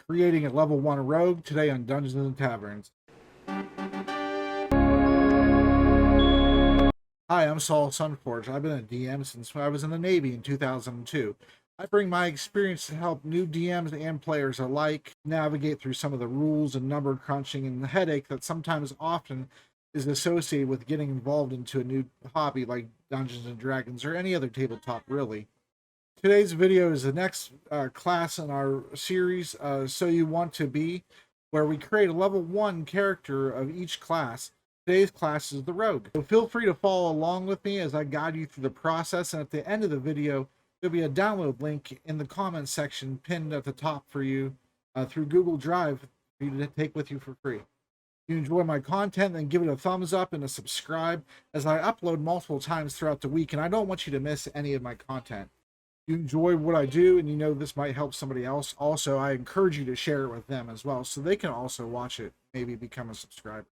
creating a level 1 rogue today on Dungeons and Taverns. Hi, I'm Saul Sunforge. I've been a DM since I was in the Navy in 2002. I bring my experience to help new DMs and players alike navigate through some of the rules and number crunching and the headache that sometimes often is associated with getting involved into a new hobby like Dungeons and Dragons or any other tabletop, really. Today's video is the next class in our series, So You Want to Be, where we create a level 1 character of each class. Today's class is the Rogue. So feel free to follow along with me as I guide you through the process, and at the end of the video, there'll be a download link in the comments section pinned at the top for you through Google Drive for you to take with you for free. If you enjoy my content, then give it a thumbs up and a subscribe, as I upload multiple times throughout the week, and I don't want you to miss any of my content. You enjoy what I do and you know this might help somebody else, also I encourage you to share it with them as well so they can also watch it, maybe become a subscriber.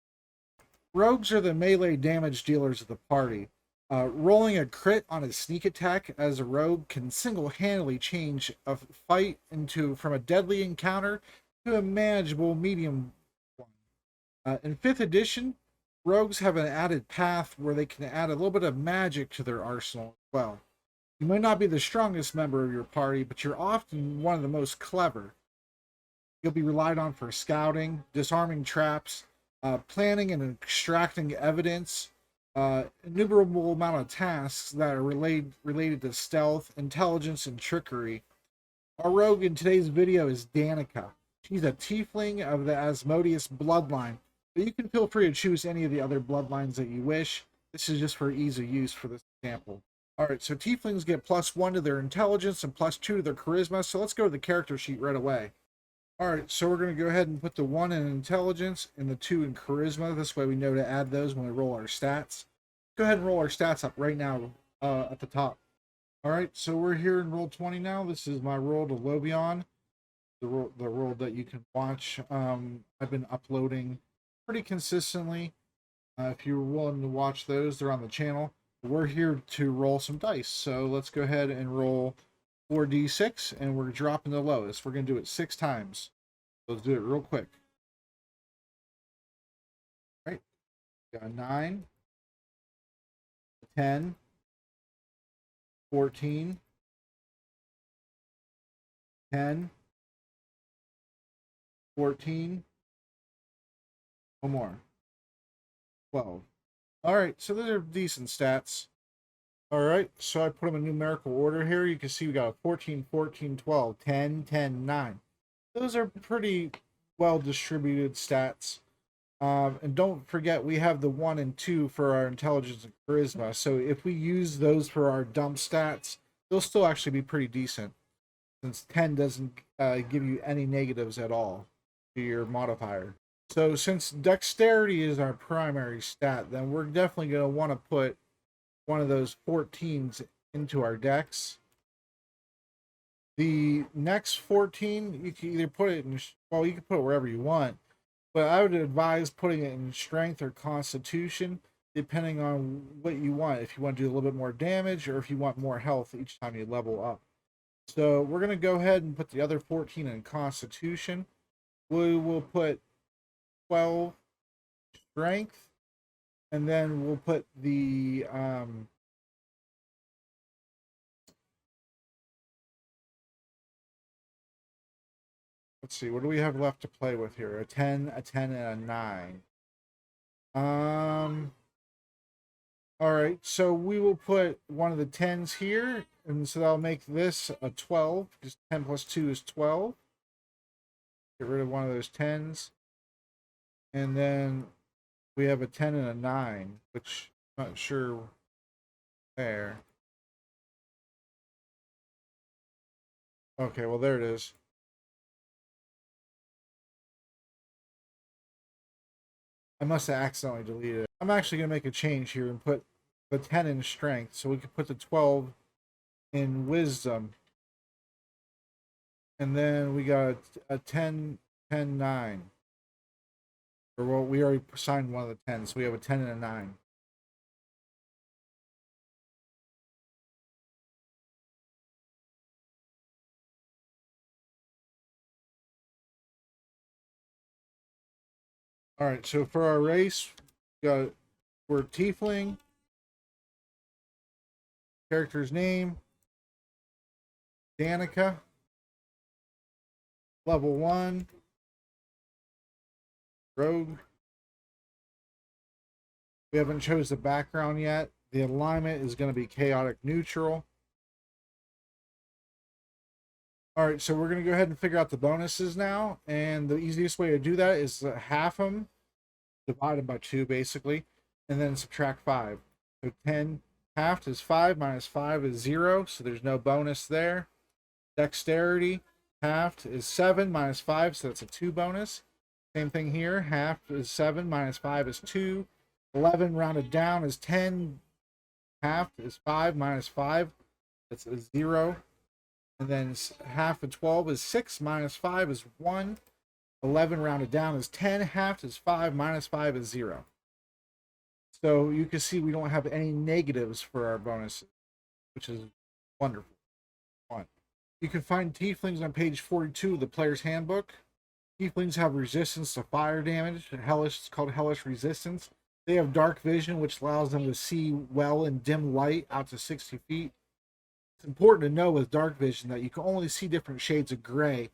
Rogues are the melee damage dealers of the party. Rolling a crit on a sneak attack as a rogue can single-handedly change a fight from a deadly encounter to a manageable medium one. In 5th edition, rogues have an added path where they can add a little bit of magic to their arsenal as well. You may not be the strongest member of your party, but you're often one of the most clever. You'll be relied on for scouting, disarming traps, planning and extracting evidence, innumerable amount of tasks that are related to stealth, intelligence, and trickery. Our rogue in today's video is Danica. She's a tiefling of the Asmodeus bloodline, but you can feel free to choose any of the other bloodlines that you wish. This is just for ease of use for this example. Alright, so tieflings get +1 to their intelligence and +2 to their charisma, so let's go to the character sheet right away. Alright, so we're going to go ahead and put the 1 in intelligence and the 2 in charisma. This way we know to add those when we roll our stats. Go ahead and roll our stats up right now at the top. Alright, so we're here in roll 20 now. This is my roll to Lobion, the roll that you can watch. I've been uploading pretty consistently. If you're willing to watch those, they're on the channel. We're here to roll some dice, so let's go ahead and roll 4d6, and we're dropping the lowest. We're going to do it 6 times. Let's do it real quick. All right, got a 9, 10, 14, 10, 14, one more, 12. All right, so those are decent stats. All right, so I put them in numerical order here. You can see we got a 14, 14, 12, 10, 10, 9. Those are pretty well distributed stats. And don't forget, we have the 1 and 2 for our intelligence and charisma. So if we use those for our dump stats, they'll still actually be pretty decent, since 10 doesn't give you any negatives at all to your modifier. So since dexterity is our primary stat, then we're definitely going to want to put one of those 14s into our dex. The next 14, you can either put it in, well, you can put it wherever you want, but I would advise putting it in strength or constitution, depending on what you want. If you want to do a little bit more damage, or if you want more health each time you level up. So we're going to go ahead and put the other 14 in constitution. We will put 12 strength, and then we'll put the let's see, what do we have left to play with here? A 10, a 10, and a 9. All right, so we will put one of the 10s here, and so that'll make this a 12, because 10 plus 2 is 12. Get rid of one of those 10s. And then we have a 10 and a 9, which I'm not sure there. Okay, well, there it is. I must have accidentally deleted it. I'm actually going to make a change here and put the 10 in strength, so we can put the 12 in wisdom. And then we got a 10, 10, 9. Or, well, we already assigned one of the 10s, so we have a 10 and a 9. All right, so for our race, we're Tiefling. Character's name, Danica. Level 1, Rogue. We haven't chose the background yet. The alignment is going to be chaotic neutral. All right, so we're going to go ahead and figure out the bonuses now. And the easiest way to do that is to half them, divided by 2, basically, and then subtract 5. So 10 halved is 5, minus 5 is 0, so there's no bonus there. Dexterity, halved is 7, minus 5, so that's a 2 bonus. Same thing here, halved is 7, minus 5 is 2. 11 rounded down is 10, halved is 5, minus 5, that's a 0. And then half of 12 is 6, minus 5 is 1. 11 rounded down is 10, halved is 5, minus 5 is 0. So you can see we don't have any negatives for our bonuses, which is wonderful. You can find tieflings on page 42 of the player's handbook. Tieflings have resistance to fire damage. It's called hellish resistance. They have dark vision, which allows them to see well in dim light out to 60 feet. It's important to know with dark vision that you can only see different shades of gray,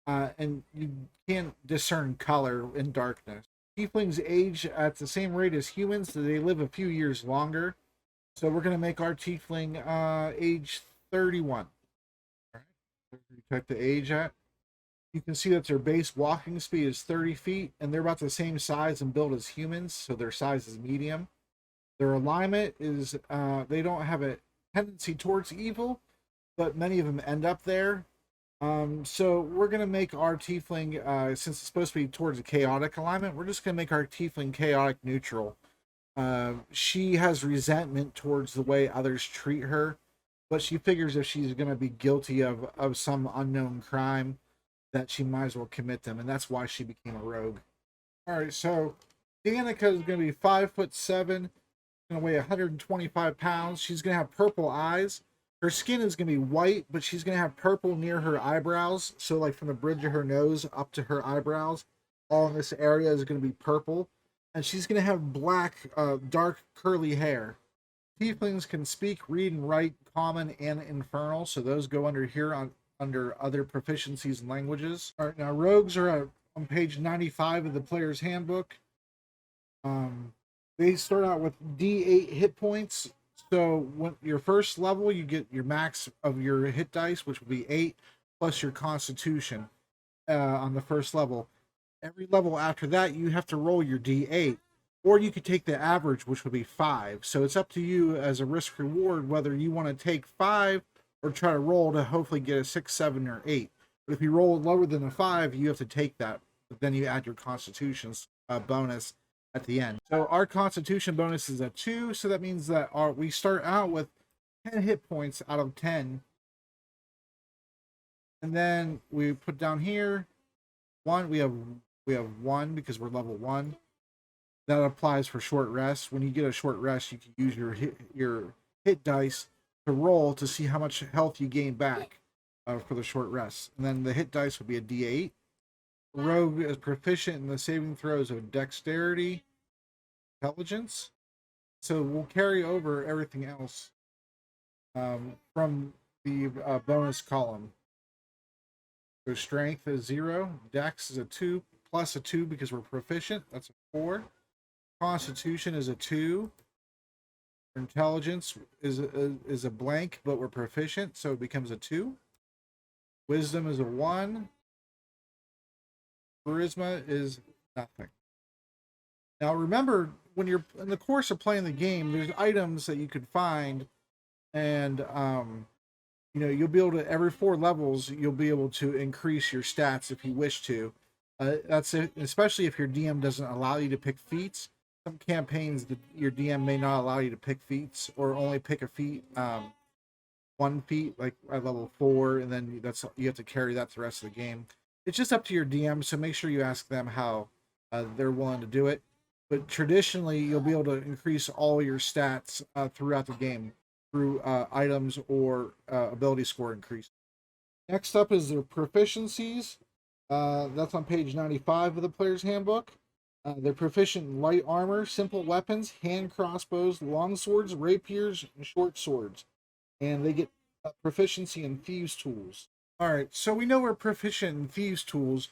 and you can't discern color in darkness. Tieflings age at the same rate as humans, so they live a few years longer. So we're going to make our tiefling age 31. All right. Check the age at. You can see that their base walking speed is 30 feet, and they're about the same size and build as humans, so their size is medium. Their alignment is, they don't have a tendency towards evil, but many of them end up there. So we're going to make our tiefling, since it's supposed to be towards a chaotic alignment, we're just going to make our tiefling chaotic neutral. She has resentment towards the way others treat her, but she figures if she's going to be guilty of some unknown crime, that she might as well commit them, and that's why she became a rogue. All right, so Danica is going to be 5'7", going to weigh 125 pounds. She's going to have purple eyes. Her skin is going to be white, but she's going to have purple near her eyebrows. So, like from the bridge of her nose up to her eyebrows, all in this area is going to be purple. And she's going to have black, dark, curly hair. Tieflings can speak, read, and write Common and Infernal, so those go under here under other proficiencies and languages. All right, now rogues are on page 95 of the player's handbook. They start out with D8 hit points. So when your first level, you get your max of your hit dice, which will be 8, plus your constitution on the first level. Every level after that, you have to roll your D8. Or you could take the average, which would be 5. So it's up to you as a risk reward whether you want to take 5 or try to roll to hopefully get a 6, 7, or 8. But if you roll lower than a 5, you have to take that. But then you add your constitution's bonus at the end. So our constitution bonus is a 2, so that means that we start out with 10 hit points out of 10. And then we put down here 1. We have 1 because we're level 1. That applies for short rest. When you get a short rest, you can use your hit dice to roll to see how much health you gain back for the short rest. And then the hit dice would be a D8. Rogue is proficient in the saving throws of dexterity, intelligence. So we'll carry over everything else from the bonus column. So strength is 0. Dex is a 2, plus a 2 because we're proficient. That's a 4. Constitution is a 2. Intelligence is a blank, but we're proficient, so it becomes a 2. Wisdom is a 1. Charisma is nothing. Now remember, when you're in the course of playing the game, there's items that you could find, and you'll be able to, every 4 levels, you'll be able to increase your stats if you wish to. That's it, especially if your DM doesn't allow you to pick feats. Some campaigns, your DM may not allow you to pick feats, or only pick a feat, 1 feat, like at level 4, and then you have to carry that the rest of the game. It's just up to your DM, so make sure you ask them how they're willing to do it. But traditionally, you'll be able to increase all your stats throughout the game through items or ability score increase. Next up is their proficiencies. That's on page 95 of the player's handbook. They're proficient in light armor, simple weapons, hand crossbows, long swords, rapiers, and short swords. And they get proficiency in thieves' tools. All right, so we know we're proficient in thieves' tools,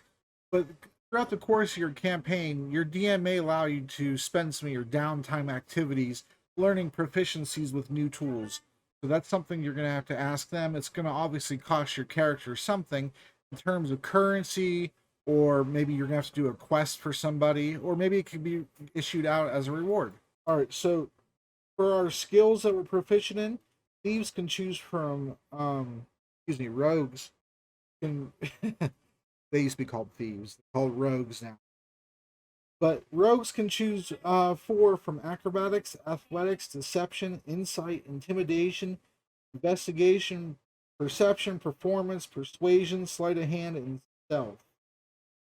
but throughout the course of your campaign, your DM may allow you to spend some of your downtime activities learning proficiencies with new tools. So that's something you're going to have to ask them. It's going to obviously cost your character something in terms of currency, or maybe you're going to have to do a quest for somebody, or maybe it could be issued out as a reward. All right, so for our skills that we're proficient in, thieves can choose from, rogues can they used to be called thieves. They're called rogues now. But rogues can choose four from acrobatics, athletics, deception, insight, intimidation, investigation, perception, performance, persuasion, sleight of hand, and stealth.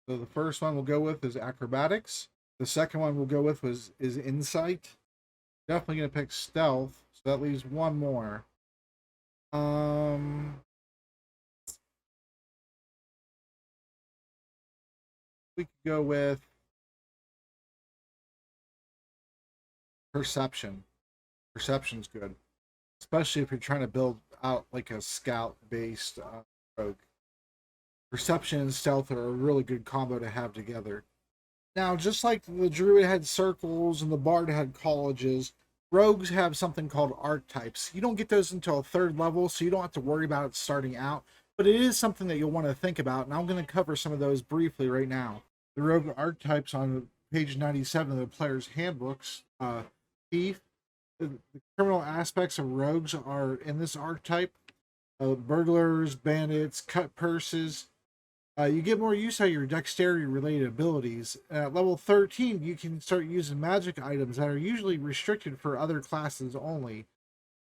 So the first one we'll go with is acrobatics. The second one we'll go with is insight. Definitely gonna pick stealth. So that leaves one more. We could go with perception. Perception's good, especially if you're trying to build out like a scout based rogue. Perception and stealth are a really good combo to have together. Now, just like the druid had circles and the bard had colleges, rogues have something called archetypes. You don't get those until a third level, so you don't have to worry about it starting out, but it is something that you'll want to think about, and I'm going to cover some of those briefly right now. The rogue archetypes on page 97 of the player's handbooks: thief. The criminal aspects of rogues are in this archetype: burglars, bandits, cut purses. You get more use out of your dexterity related abilities. At level 13, you can start using magic items that are usually restricted for other classes only.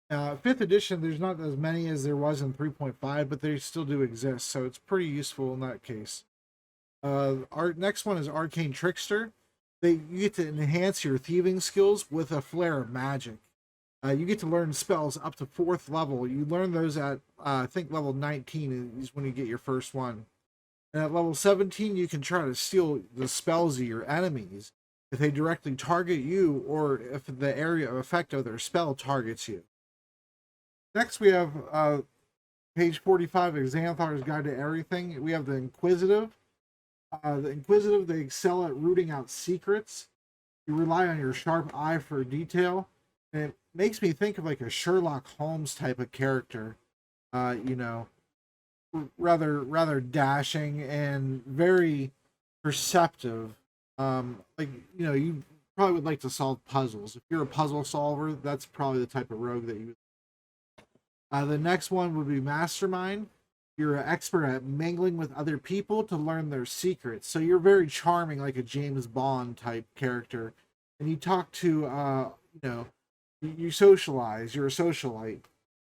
5th edition, there's not as many as there was in 3.5, but they still do exist, so it's pretty useful in that case. Our next one is Arcane Trickster. You get to enhance your thieving skills with a flare of magic. You get to learn spells up to 4th level. You learn those at, I think, level 19 is when you get your first one. And at level 17, you can try to steal the spells of your enemies if they directly target you, or if the area of effect of their spell targets you. Next, we have page 45 of Xanathar's Guide to Everything. We have the Inquisitive. They excel at rooting out secrets. You rely on your sharp eye for detail. And it makes me think of like a Sherlock Holmes type of character. Rather dashing and very perceptive. You probably would like to solve puzzles. If you're a puzzle solver, that's probably the type of rogue that you would. The next one would be Mastermind. You're an expert at mingling with other people to learn their secrets. So you're very charming, like a James Bond type character. And you talk to, you socialize. You're a socialite.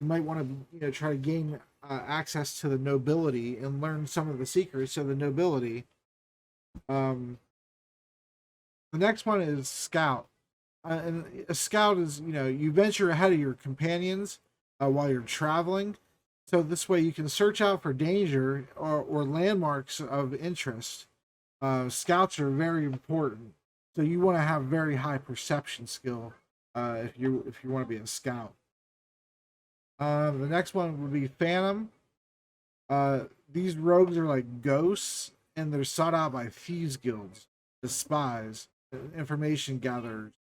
You might want to, try to gain access to the nobility and learn some of the secrets of the nobility. The next one is Scout. And a scout is, you venture ahead of your companions while you're traveling. So this way you can search out for danger or landmarks of interest. Scouts are very important. So you want to have very high perception skill if you want to be a scout. The next one would be Phantom. These rogues are like ghosts, and they're sought out by thieves guilds, the spies, information gatherers,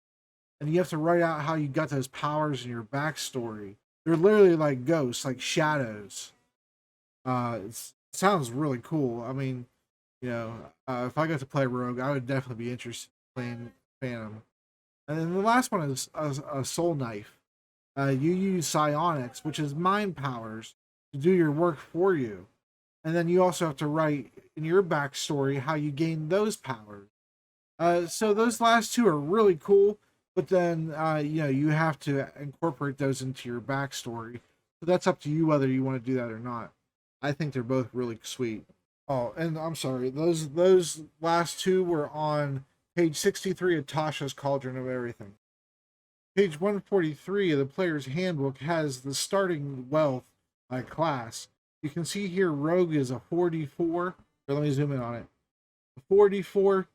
and you have to write out how you got those powers in your backstory. They're literally like ghosts, like shadows. It sounds really cool. I mean, if I got to play rogue, I would definitely be interested in playing Phantom. And then the last one is a soul knife. You use psionics, which is mind powers, to do your work for you. And then you also have to write in your backstory how you gain those powers. So those last two are really cool, but then you have to incorporate those into your backstory. So that's up to you whether you want to do that or not. I think they're both really sweet. Oh, and I'm sorry, those last two were on page 63 of Tasha's Cauldron of Everything. Page 143 of the player's handbook has the starting wealth by class. You can see here Rogue is a 4d4. Let me zoom in on it. A 4d4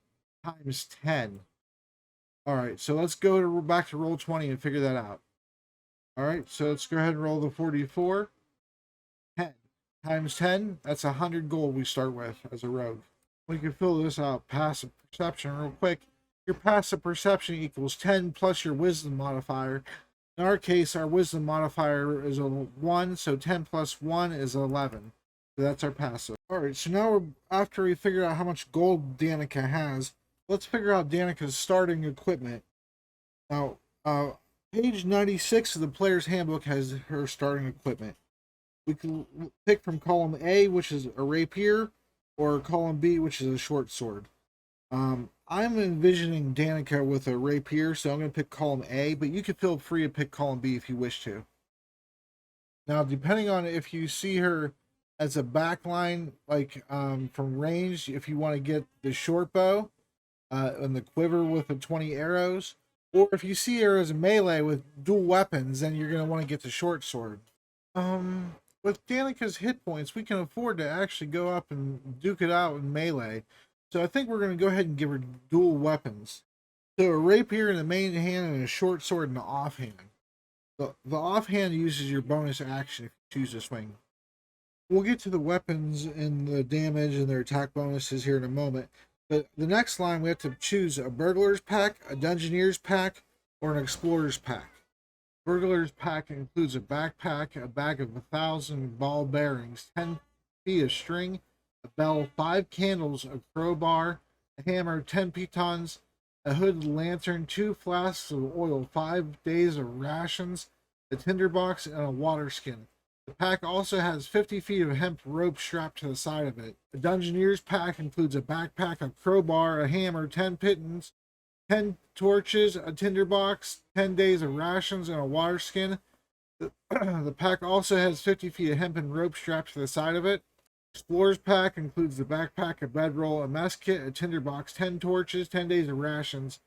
times 10. All right, so let's go back to roll 20 and figure that out. All right, so let's go ahead and roll the 44. 10 times 10, that's 100 gold we start with as a rogue. We can fill this out. Passive perception real quick. Your passive perception equals 10 plus your wisdom modifier. In our case, our wisdom modifier is a 1, so 10 plus 1 is 11. So that's our passive. Alright, so now after we figure out how much gold Danica has, let's figure out Danica's starting equipment. Now, page 96 of the player's handbook has her starting equipment. We can pick from column A, which is a rapier, or column B, which is a short sword. I'm envisioning Danica with a rapier, so I'm going to pick column A, but you can feel free to pick column B if you wish to. Now, depending on if you see her as a backline, like from range, if you want to get the short bow and the quiver with the 20 arrows, or if you see her as a melee with dual weapons, then you're going to want to get the short sword. With Danica's hit points, we can afford to actually go up and duke it out in melee. So I think we're going to go ahead and give her dual weapons. So a rapier in the main hand and a short sword in the offhand. The offhand uses your bonus action if you choose to swing. We'll get to the weapons and the damage and their attack bonuses here in a moment. But the next line, we have to choose a burglar's pack, a dungeoneer's pack, or an explorer's pack. Burglar's pack includes a backpack, a bag of 1,000 ball bearings, 10 feet of string, a bell, 5 candles, a crowbar, a hammer, 10 pitons, a hooded lantern, 2 flasks of oil, 5 days of rations, a tinderbox, and a water skin. The pack also has 50 feet of hemp rope strapped to the side of it. The Dungeoneer's pack includes a backpack, a crowbar, a hammer, 10 pitons, 10 torches, a tinderbox, 10 days of rations, and a water skin. The pack also has 50 feet of hempen rope strapped to the side of it. Explorer's pack includes the backpack, a bedroll, a mess kit, a tinderbox, 10 torches, 10 days of rations,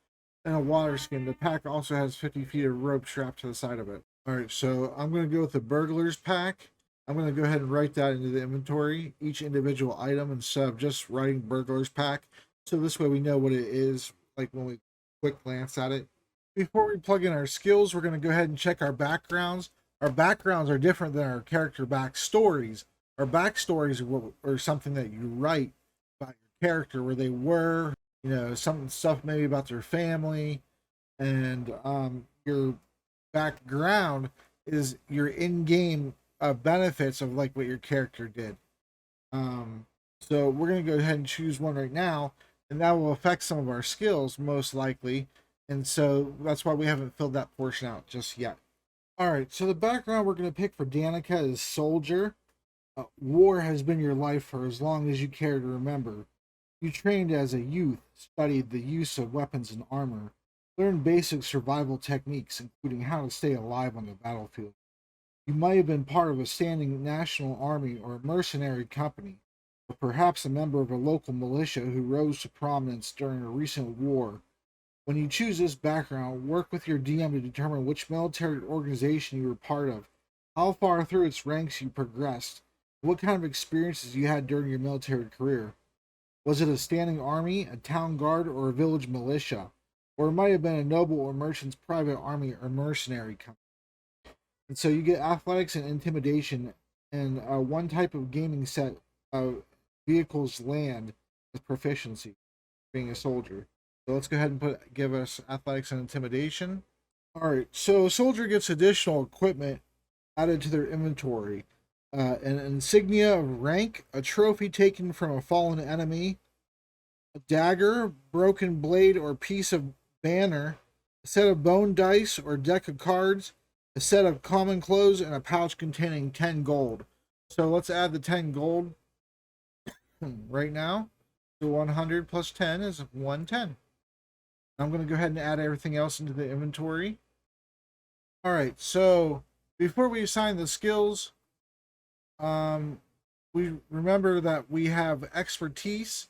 and a water skin. The pack also has 50 feet of rope strapped to the side of it. Alright, so I'm going to go with the burglar's pack. I'm going to go ahead and write that into the inventory, each individual item, instead of just writing burglar's pack. So this way we know what it is, like when we quick glance at it. Before we plug in our skills, we're going to go ahead and check our backgrounds. Our backgrounds are different than our character backstories. Our backstories are something that you write about your character, where they were, you know, some stuff maybe about their family, and your background is your in-game benefits of like what your character did. So we're going to go ahead and choose one right now, and that will affect some of our skills most likely, and so that's why we haven't filled that portion out just yet. All right, so the background we're going to pick for Danica is soldier. War has been your life for as long as you care to remember. You trained as a youth, studied the use of weapons and armor, learned basic survival techniques, including how to stay alive on the battlefield. You might have been part of a standing national army or a mercenary company, or perhaps a member of a local militia who rose to prominence during a recent war. When you choose this background, work with your DM to determine which military organization you were part of, how far through its ranks you progressed, what kind of experiences you had during your military career. Was it a standing army, a town guard, or a village militia? Or it might have been a noble or merchant's private army or mercenary company. And so you get athletics and intimidation, and one type of gaming set of vehicles land as proficiency, being a soldier. So let's go ahead and give us athletics and intimidation. All right, so a soldier gets additional equipment added to their inventory. An insignia of rank, a trophy taken from a fallen enemy, a dagger, broken blade or piece of banner, a set of bone dice or deck of cards, a set of common clothes, and a pouch containing 10 gold. So let's add the 10 gold right now. So 100 plus 10 is 110. I'm going to go ahead and add everything else into the inventory. All right, so before we assign the skills, we remember that we have expertise.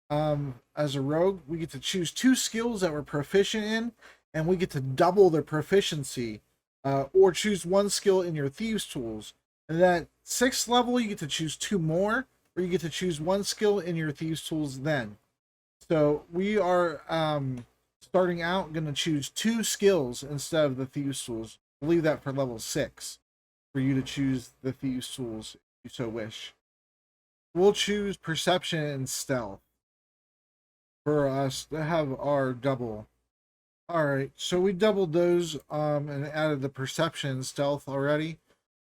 As a rogue, we get to choose 2 skills that we're proficient in, and we get to double their proficiency, or choose 1 skill in your thieves tools. And at 6th level, you get to choose 2 more, or you get to choose 1 skill in your thieves tools then. So we are starting out going to choose 2 skills instead of the Thieves Tools. We'll leave that for level 6 for you to choose the Thieves Tools if you so wish. We'll choose Perception and Stealth for us to have our double. All right, so we doubled those and added the Perception and Stealth already.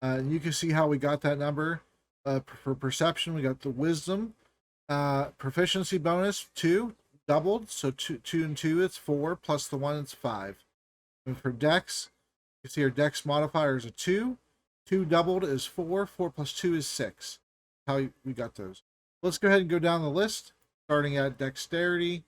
And you can see how we got that number. For Perception, we got the Wisdom. Proficiency bonus 2 doubled, so 2 and 2 it's 4 plus the 1 it's 5. And for Dex, you see our Dex modifier is a 2. 2 doubled is 4. 4 plus 2 is 6. How we got those. Let's go ahead and go down the list, starting at Dexterity.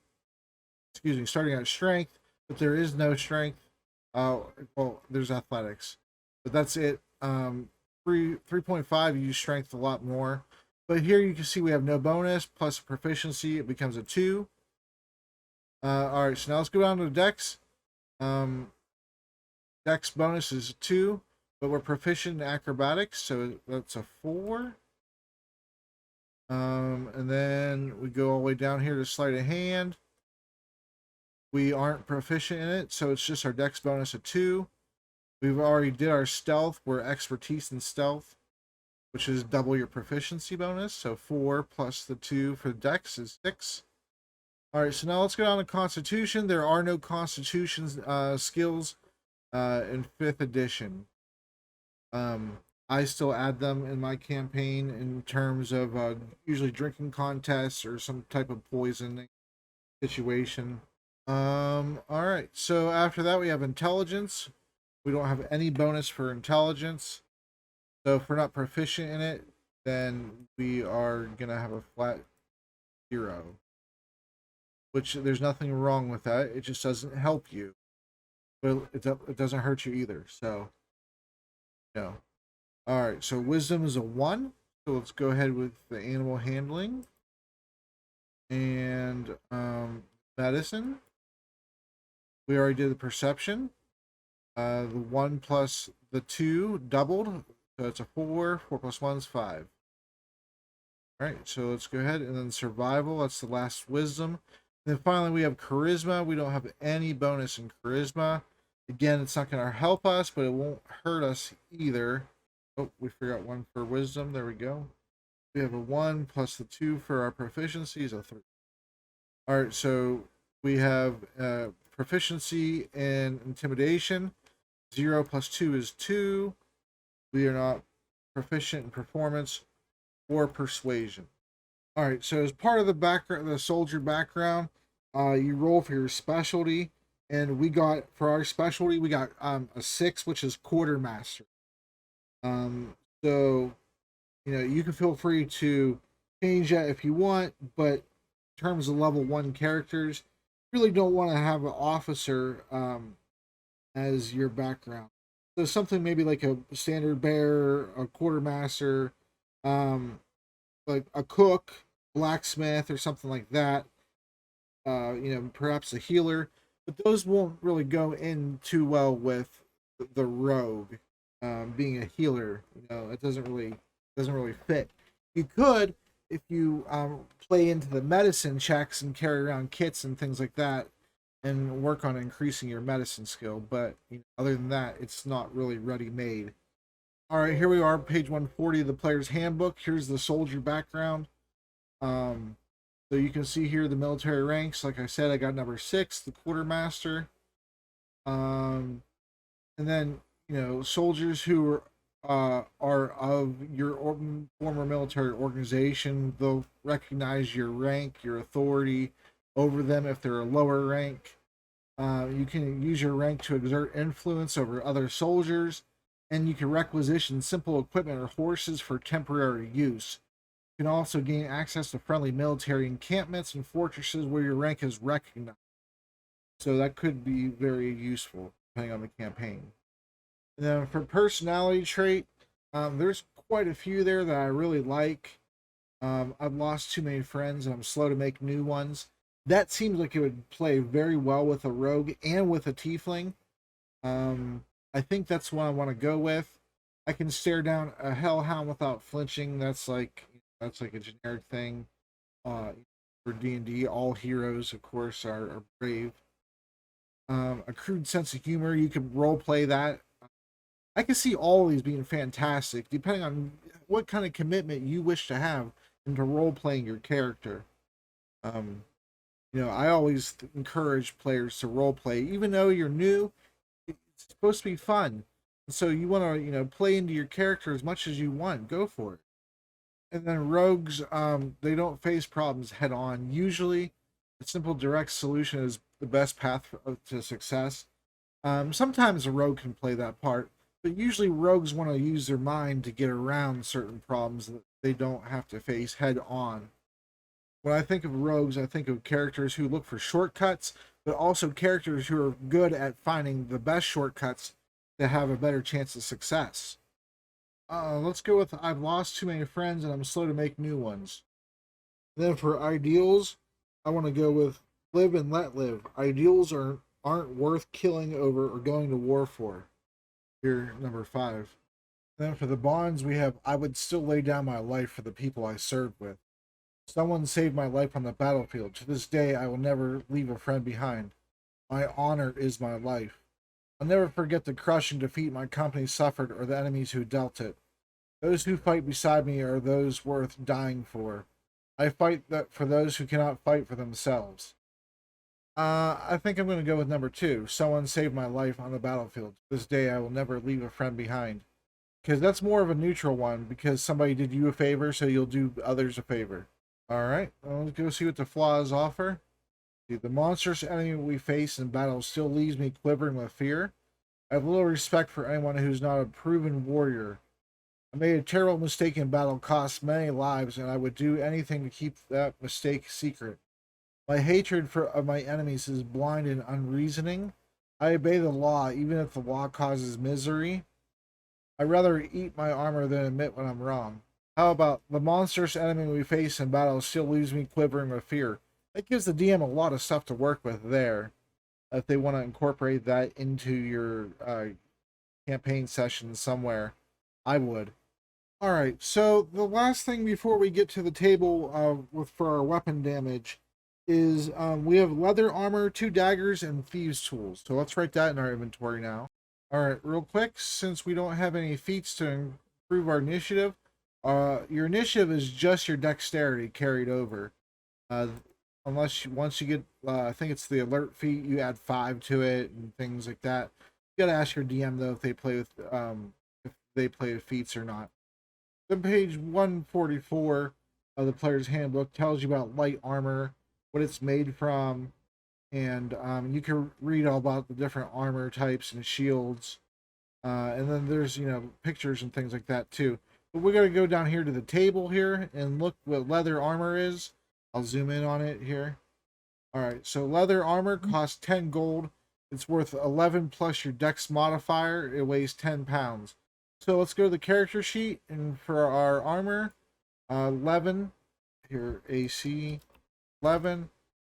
Excuse me, starting at Strength, but there is no Strength. Well, there's Athletics, but that's it. 3.5 you use Strength a lot more. But here you can see we have no bonus plus proficiency. It becomes a 2. All right, so now let's go down to the Dex. Dex bonus is 2, but we're proficient in acrobatics, so that's a 4. And then we go all the way down here to sleight of hand. We aren't proficient in it, so it's just our Dex bonus of 2. We've already did our stealth. We're expertise in stealth, which is double your proficiency bonus. So 4 plus the 2 for Dex is 6. All right, so now let's go down to Constitution. There are no Constitution skills in 5th edition. I still add them in my campaign in terms of usually drinking contests or some type of poisoning situation. All right, so after that we have Intelligence. We don't have any bonus for Intelligence. So if we're not proficient in it, then we are going to have a flat 0. Which there's nothing wrong with that. It just doesn't help you. But it doesn't hurt you either. So, no. Alright, so Wisdom is a 1. So let's go ahead with the Animal Handling. And Medicine. We already did the Perception. The 1 plus the 2 doubled. So it's a 4. 4 plus 1 is 5. Alright, so let's go ahead. And then Survival. That's the last Wisdom. And then finally we have Charisma. We don't have any bonus in Charisma. Again, it's not going to help us, but it won't hurt us either. Oh, we forgot 1 for Wisdom. There we go. We have a 1 plus the 2 for our proficiency is a 3. Alright, so we have proficiency in Intimidation. 0 plus 2 is 2. We are not proficient in Performance or Persuasion. Alright, so as part of the soldier background, you roll for your specialty. And we got, for our specialty, we got a 6, which is Quartermaster. So, you can feel free to change that if you want, but in terms of level 1 characters, you really don't want to have an officer as your background. So something maybe like a standard bearer, a quartermaster, like a cook, blacksmith, or something like that. Perhaps a healer. But those won't really go in too well with the rogue being a healer. It doesn't really fit. You could, if you play into the medicine checks and carry around kits and things like that, and work on increasing your medicine skill. But other than that, it's not really ready made. All right, here we are, page 140 of the player's handbook. Here's the soldier background. So you can see here the military ranks. Like I said, I got number 6, the quartermaster. And then, soldiers who are of your former military organization, they'll recognize your rank, your authority over them if they're a lower rank. You can use your rank to exert influence over other soldiers, and you can requisition simple equipment or horses for temporary use. You can also gain access to friendly military encampments and fortresses where your rank is recognized. So that could be very useful depending on the campaign. And then for personality trait, there's quite a few there that I really like. I've lost too many friends and I'm slow to make new ones. That seems like it would play very well with a rogue and with a tiefling. I think that's what I want to go with. I can stare down a hellhound without flinching. That's like a generic thing. for D&D. All heroes, of course, are brave. A crude sense of humor, you can role play that. I can see all of these being fantastic, depending on what kind of commitment you wish to have into role playing your character. Um, I always encourage players to role play, even though you're new. It's supposed to be fun, so you want to play into your character as much as you want. Go for it. And then rogues, they don't face problems head on. Usually, a simple direct solution is the best path to success. Sometimes a rogue can play that part, but usually rogues want to use their mind to get around certain problems that they don't have to face head on. When I think of rogues, I think of characters who look for shortcuts, but also characters who are good at finding the best shortcuts to have a better chance of success. Let's go with I've lost too many friends and I'm slow to make new ones. Then for ideals, I want to go with live and let live. Ideals aren't worth killing over or going to war for. Here, number 5. Then for the bonds, we have I would still lay down my life for the people I served with. Someone saved my life on the battlefield. To this day, I will never leave a friend behind. My honor is my life. I'll never forget the crushing defeat my company suffered or the enemies who dealt it. Those who fight beside me are those worth dying for. I fight that for those who cannot fight for themselves. I think I'm going to go with number 2. Someone saved my life on the battlefield. To this day, I will never leave a friend behind. Because that's more of a neutral one, because somebody did you a favor, so you'll do others a favor. Alright, well, let's go see what the flaws offer. The monstrous enemy we face in battle still leaves me quivering with fear. I have little respect for anyone who's not a proven warrior. I made a terrible mistake in battle, cost many lives, and I would do anything to keep that mistake secret. My hatred of my enemies is blind and unreasoning. I obey the law, even if the law causes misery. I'd rather eat my armor than admit when I'm wrong. How about the monstrous enemy we face in battle still leaves me quivering with fear? That gives the DM a lot of stuff to work with there. If they want to incorporate that into your campaign session somewhere, I would. All right, so the last thing before we get to the table for our weapon damage is we have leather armor, 2 daggers, and thieves' tools. So let's write that in our inventory now. All right, real quick, since we don't have any feats to improve our initiative, your initiative is just your dexterity carried over. Once you get, I think it's the alert feat, you add 5 to it and things like that. You gotta ask your DM though if they play with feats or not. Then page 144 of the player's handbook tells you about light armor, what it's made from, and you can read all about the different armor types and shields. And then there's pictures and things like that too. But we're gonna go down here to the table here and look what leather armor is. I'll zoom in on it here. All right, so leather armor costs 10 gold. It's worth 11 plus your dex modifier. It weighs 10 pounds. So let's go to the character sheet, and for our armor, 11, here, AC, 11.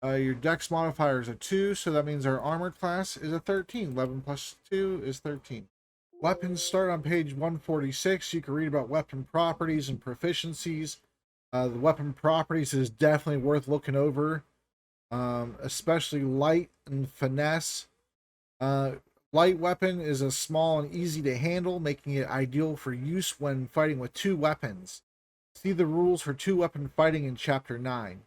Your dex modifier is a 2, so that means our armor class is a 13. 11 plus 2 is 13. Weapons start on page 146. You can read about weapon properties and proficiencies. The weapon properties is definitely worth looking over, especially light and finesse. Light weapon is a small and easy to handle, making it ideal for use when fighting with 2 weapons. See the rules for 2-weapon fighting in chapter 9.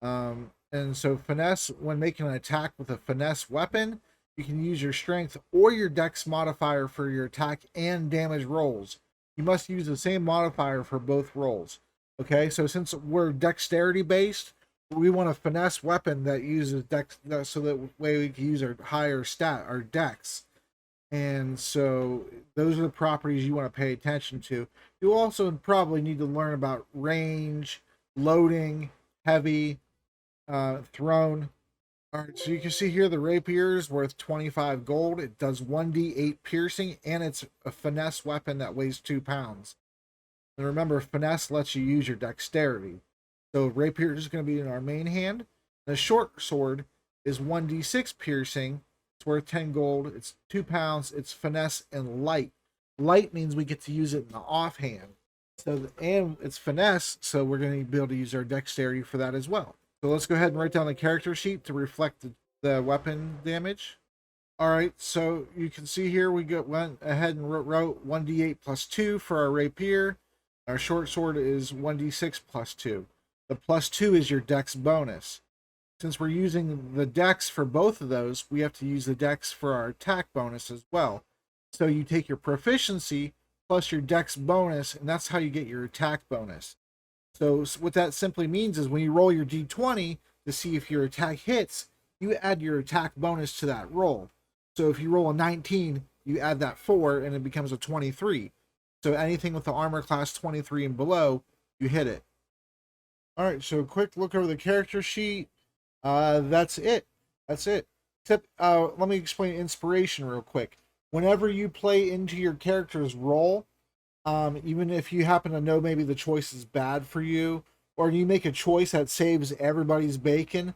And so finesse, when making an attack with a finesse weapon, you can use your strength or your dex modifier for your attack and damage rolls. You must use the same modifier for both rolls. Okay, so since we're dexterity based, we want a finesse weapon that uses dex, so that way we can use our higher stat, our dex. And so those are the properties you want to pay attention to. You also probably need to learn about range, loading, heavy, thrown. All right, so you can see here the rapier is worth 25 gold. It does 1d8 piercing, and it's a finesse weapon that weighs 2 pounds. And remember, finesse lets you use your dexterity. So rapier is going to be in our main hand. The short sword is 1d6 piercing. It's worth 10 gold. It's 2 pounds. It's finesse and light. Light means we get to use it in the offhand. So, and it's finesse, so we're going to be able to use our dexterity for that as well. So let's go ahead and write down the character sheet to reflect the weapon damage. All right, so you can see here went ahead and wrote 1d8 plus 2 for our rapier. Our short sword is 1d6 plus 2. The plus 2 is your dex bonus. Since we're using the dex for both of those, we have to use the dex for our attack bonus as well. So you take your proficiency plus your dex bonus, and that's how you get your attack bonus. So what that simply means is when you roll your d20 to see if your attack hits, you add your attack bonus to that roll. So if you roll a 19, you add that 4 and it becomes a 23. So anything with the armor class 23 and below, you hit it. All right, so a quick look over the character sheet. That's it. That's it. Except, let me explain inspiration real quick. Whenever you play into your character's role, even if you happen to know maybe the choice is bad for you, or you make a choice that saves everybody's bacon,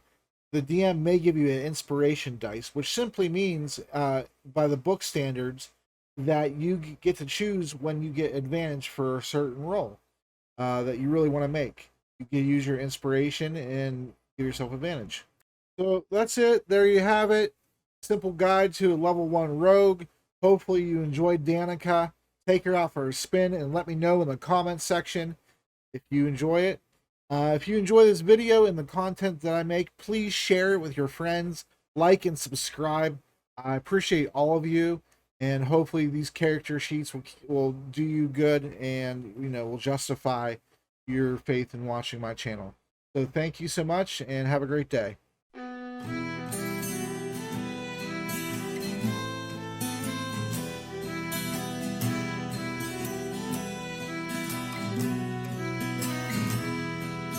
the DM may give you an inspiration dice, which simply means, by the book standards, that you get to choose when you get advantage for a certain role that you really want to make. You can use your inspiration and give yourself advantage. So that's it. There you have it. Simple guide to a level 1 rogue. Hopefully you enjoyed Danica. Take her out for a spin and let me know in the comments section if you enjoy it. If you enjoy this video and the content that I make, please share it with your friends, like and subscribe. I appreciate all of you, and hopefully these character sheets will do you good and will justify your faith in watching my channel. So thank you so much and have a great day.